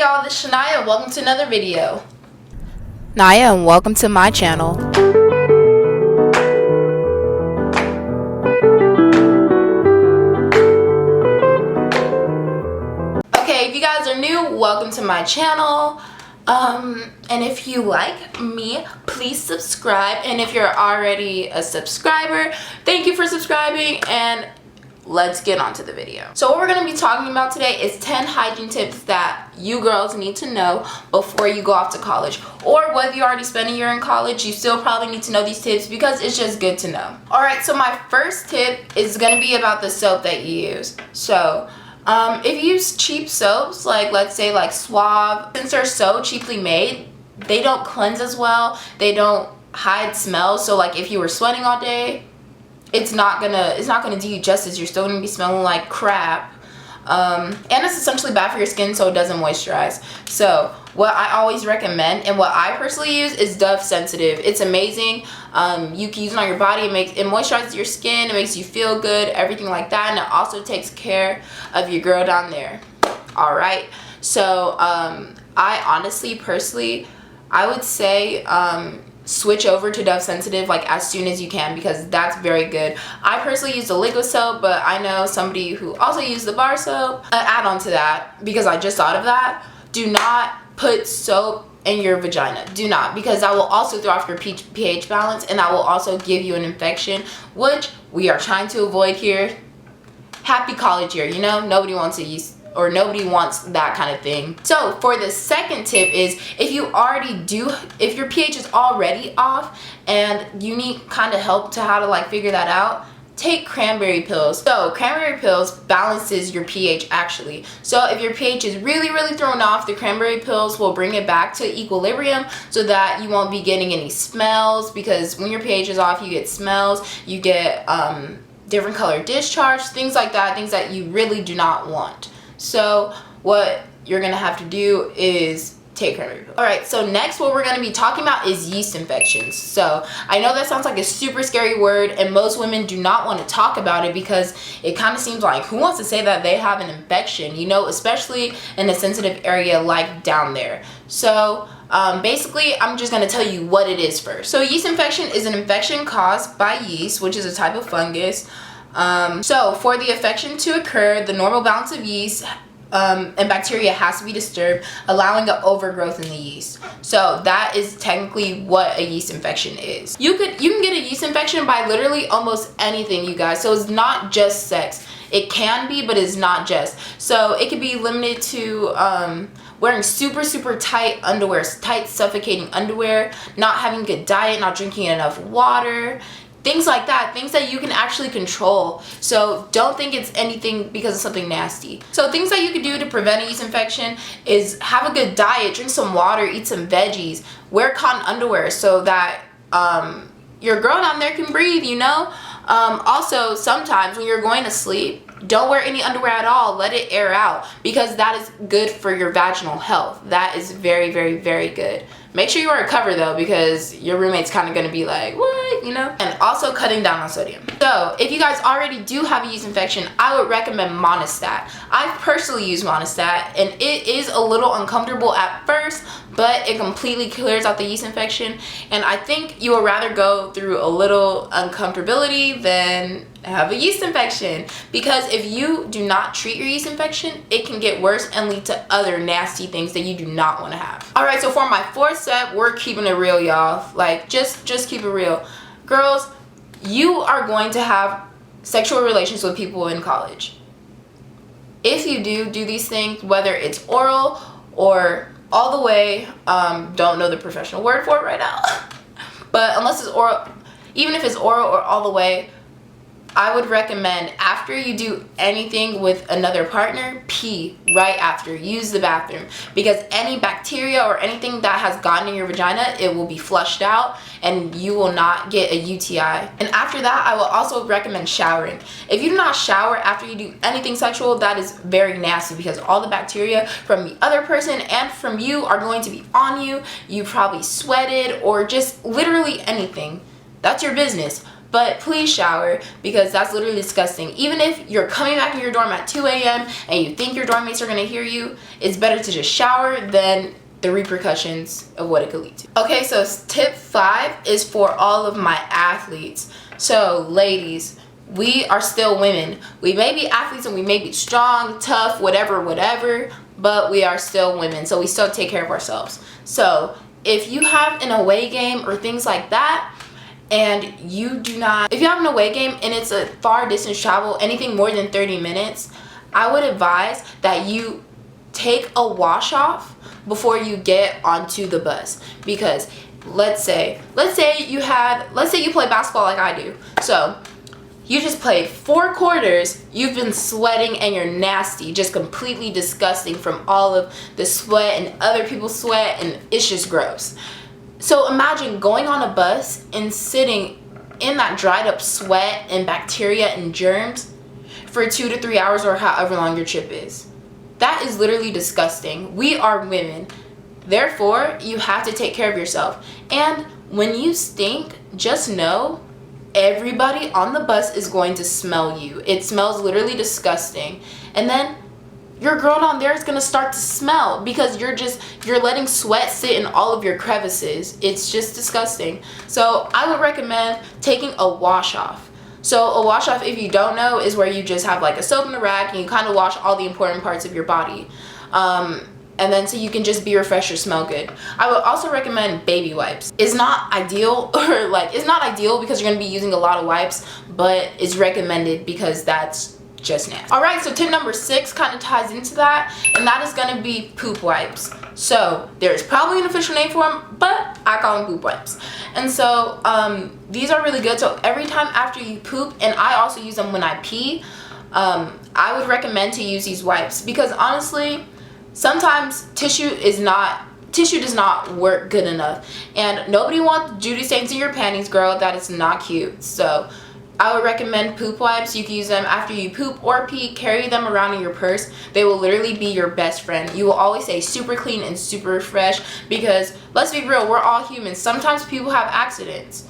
y'all, this is Shania and welcome to another video. Naya, and welcome to my channel. Okay, if you guys are new, welcome to my channel. And if you like me, please subscribe. And if you're already a subscriber, thank you for subscribing, and let's get on to the video. So what we're going to be talking about today is 10 hygiene tips that you girls need to know before you go off to college. Or whether you already spent a year in college, you still probably need to know these tips because it's just good to know. Alright, so my first tip is going to be about the soap that you use. So if you use cheap soaps, like let's say like Suave, since they're so cheaply made, they don't cleanse as well. They don't hide smells. So like if you were sweating all day, it's not gonna do you justice. You're still gonna be smelling like crap, and it's essentially bad for your skin, so it doesn't moisturize. So what I always recommend and what I personally use is Dove Sensitive. It's amazing. You can use it on your body. It moisturizes your skin. It makes you feel good, everything like that, and it also takes care of your girl down there. All right. So I honestly, personally, I would say switch over to Dove Sensitive like as soon as you can, because that's very good. I personally use the liquid soap, but I know somebody who also used the bar soap. Add on to that, because I just thought of that, do not put soap in your vagina. Do not, because that will also throw off your pH balance, and that will also give you an infection, which we are trying to avoid here. Happy college year, you know, nobody wants a yeast, or nobody wants that kind of thing. So for the second tip is, if your pH is already off and you need kind of help to how to like figure that out, take cranberry pills. So cranberry pills balances your pH actually. So if your pH is really thrown off, the cranberry pills will bring it back to equilibrium so that you won't be getting any smells, because when your pH is off, you get smells, you get different color discharge, things like that, things that you really do not want. So what you're gonna have to do is take cranberry pills. Alright, so next what we're gonna be talking about is yeast infections. So I know that sounds like a super scary word, and most women do not want to talk about it because it kind of seems like, who wants to say that they have an infection, you know, especially in a sensitive area like down there. So basically, I'm just going to tell you what it is first. So yeast infection is an infection caused by yeast, which is a type of fungus. So for the infection to occur, the normal balance of yeast and bacteria has to be disturbed, allowing an overgrowth in the yeast. So that is technically what a yeast infection is. You can get a yeast infection by literally almost anything, you guys. So it's not just sex. It can be, but it's not just. So it could be limited to wearing super tight underwear, tight suffocating underwear, not having a good diet, not drinking enough water, things like that, things that you can actually control. So don't think it's anything because of something nasty. So things that you can do to prevent a yeast infection is have a good diet, drink some water, eat some veggies, wear cotton underwear so that your girl down there can breathe, you know. Also, sometimes when you're going to sleep, don't wear any underwear at all. Let it air out, because that is good for your vaginal health. That is very good. Make sure you wear a cover though, because your roommate's kind of going to be like, what, you know? And also cutting down on sodium. So if you guys already do have a yeast infection, I would recommend Monistat. I personally use Monistat, and it is a little uncomfortable at first, but it completely clears out the yeast infection. And I think you would rather go through a little uncomfortability than have a yeast infection, because if you do not treat your yeast infection, it can get worse and lead to other nasty things that you do not want to have. All right, so for my fourth step, we're keeping it real, y'all. Like just keep it real. Girls, you are going to have sexual relations with people in college. If you do these things, whether it's oral or all the way, don't know the professional word for it right now, but unless it's oral, even if it's oral or all the way, I would recommend after you do anything with another partner, pee right after. Use the bathroom, because any bacteria or anything that has gotten in your vagina, it will be flushed out and you will not get a UTI. And after that, I will also recommend showering. If you do not shower after you do anything sexual, that is very nasty, because all the bacteria from the other person and from you are going to be on you. You probably sweated or just literally anything. That's your business. but please shower, because that's literally disgusting. Even if you're coming back in your dorm at 2 a.m. and you think your dorm mates are going to hear you, it's better to just shower than the repercussions of what it could lead to. Okay, so tip 5 is for all of my athletes. So ladies, we are still women. We may be athletes and we may be strong, tough, whatever, but we are still women, so we still take care of ourselves. So if you have an away game or things like that, and if you have an away game and it's a far distance travel, anything more than 30 minutes, I would advise that you take a wash off before you get onto the bus. Because let's say you play basketball like I do. So you just played 4 quarters, you've been sweating and you're nasty, just completely disgusting from all of the sweat and other people's sweat, and it's just gross. So imagine going on a bus and sitting in that dried up sweat and bacteria and germs for 2 to 3 hours or however long your trip is. That is literally disgusting. We are women. Therefore, you have to take care of yourself. And when you stink, just know everybody on the bus is going to smell you. It smells literally disgusting. And then your girl down there is going to start to smell because you're letting sweat sit in all of your crevices. It's just disgusting. So I would recommend taking a wash off. So a wash off, if you don't know, is where you just have like a soap and a rag and you kind of wash all the important parts of your body. And then so you can just be refreshed or smell good. I would also recommend baby wipes. It's not ideal, or it's not ideal because you're gonna be using a lot of wipes, but it's recommended because that's just nasty. All right, so tip number 6 kind of ties into that, and that is gonna be poop wipes. So there's probably an official name for them, but I call them poop wipes. And so these are really good. So every time after you poop, and I also use them when I pee, I would recommend to use these wipes because honestly, sometimes tissue does not work good enough, and nobody wants Judy stains in your panties, girl. That is not cute. So I would recommend poop wipes. You can use them after you poop or pee. Carry them around in your purse. They will literally be your best friend. You will always stay super clean and super fresh because let's be real, we're all humans. Sometimes people have accidents.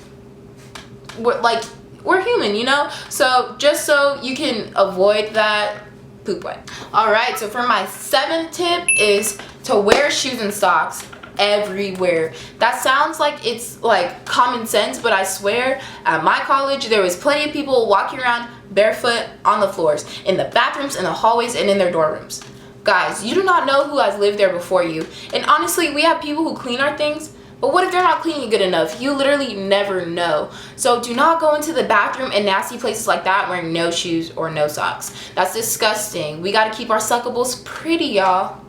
We're human, you know? So just so you can avoid that, poop wipe. All right, so for my 7th tip is to wear shoes and socks everywhere. That sounds like it's like common sense, but I swear at my college there was plenty of people walking around barefoot on the floors, in the bathrooms, in the hallways, and in their dorm rooms. Guys, you do not know who has lived there before you. And honestly, we have people who clean our things, but what if they're not cleaning good enough? You literally never know. So do not go into the bathroom in nasty places like that wearing no shoes or no socks. That's disgusting. We gotta keep our suckables pretty, y'all.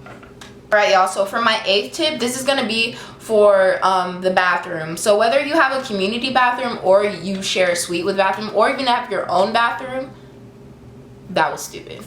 Alright, y'all, so for my 8th tip, this is gonna be for the bathroom. So whether you have a community bathroom or you share a suite with bathroom or even have your own bathroom, that was stupid.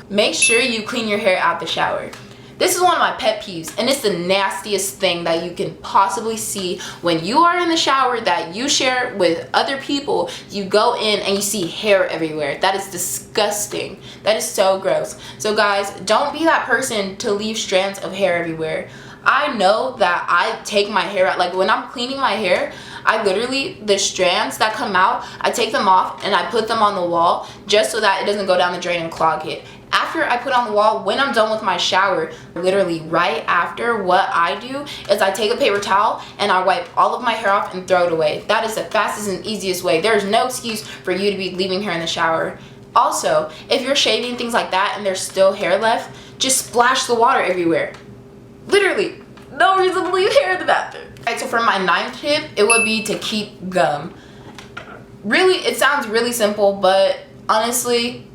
Make sure you clean your hair out the shower. This is one of my pet peeves, and it's the nastiest thing that you can possibly see when you are in the shower that you share with other people. You go in and you see hair everywhere. That is disgusting. That is so gross. So guys, don't be that person to leave strands of hair everywhere. I know that I take my hair out, like when I'm cleaning my hair, I literally, the strands that come out, I take them off and I put them on the wall just so that it doesn't go down the drain and clog it. After I put on the wall, when I'm done with my shower, literally right after, what I do is I take a paper towel and I wipe all of my hair off and throw it away. That is the fastest and easiest way. There's no excuse for you to be leaving hair in the shower. Also, if you're shaving things like that and there's still hair left, just splash the water everywhere. Literally, no reason to leave hair in the bathroom. Alright, so for my 9th tip, it would be to keep gum. Really, it sounds really simple, but honestly,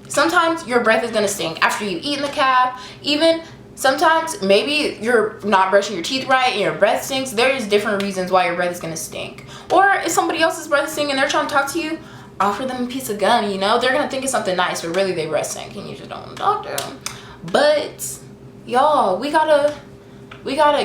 sometimes your breath is gonna stink after you eat in the cab. Even sometimes maybe you're not brushing your teeth right and your breath stinks. There's different reasons why your breath is gonna stink. Or if somebody else's breath is stinking and they're trying to talk to you, offer them a piece of gum, you know? They're gonna think it's something nice, but really they breath stink and you just don't want to talk to them. But y'all, we gotta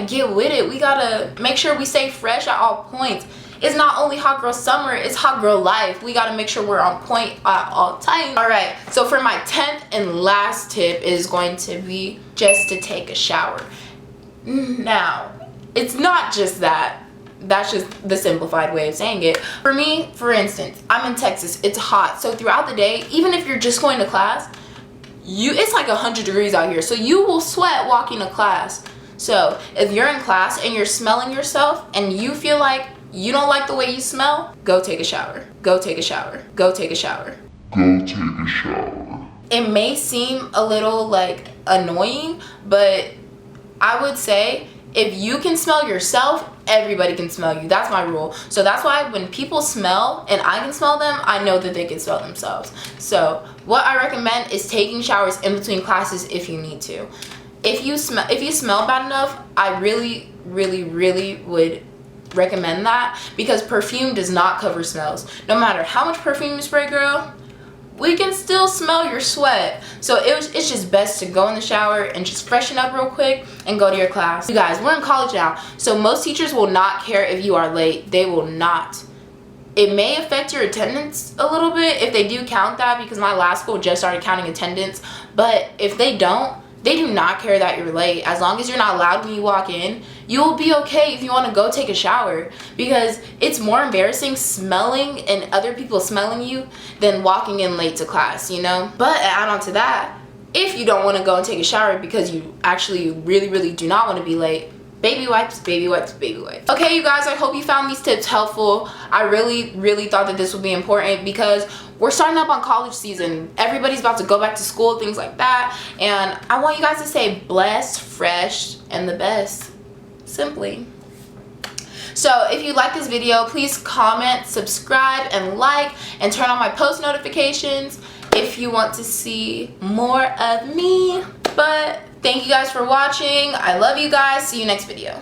get with it. We gotta make sure we stay fresh at all points. It's not only hot girl summer, it's hot girl life. We gotta make sure we're on point at all times. All right, so for my 10th and last tip is going to be just to take a shower. Now, it's not just that. That's just the simplified way of saying it. For me, for instance, I'm in Texas. It's hot. So throughout the day, even if you're just going to class, it's like 100 degrees out here. So you will sweat walking to class. So if you're in class and you're smelling yourself and you feel like you don't like the way you smell, go take a shower. Go take a shower. Go take a shower. Go take a shower. It may seem a little like annoying, but I would say if you can smell yourself, everybody can smell you. That's my rule. So that's why when people smell and I can smell them, I know that they can smell themselves. So what I recommend is taking showers in between classes if you need to. If you smell bad enough, I really would recommend that, because perfume does not cover smells. No matter how much perfume you spray, girl, we can still smell your sweat. So it's just best to go in the shower and just freshen up real quick and go to your class. You guys, we're in college now, so most teachers will not care if you are late. They will not. It may affect your attendance a little bit if they do count that, because my last school just started counting attendance. But if they don't, they do not care that you're late. As long as you're not loud when you walk in, you'll be okay if you want to go take a shower, because it's more embarrassing smelling and other people smelling you than walking in late to class, you know? But add on to that, if you don't want to go and take a shower because you actually really do not want to be late, baby wipes, baby wipes, baby wipes. Okay, you guys, I hope you found these tips helpful. I really thought that this would be important, because we're starting up on college season. Everybody's about to go back to school, things like that. And I want you guys to stay blessed, fresh, and the best. Simply. So if you like this video, please comment, subscribe, and like, and turn on my post notifications if you want to see more of me. But thank you guys for watching. I love you guys. See you next video.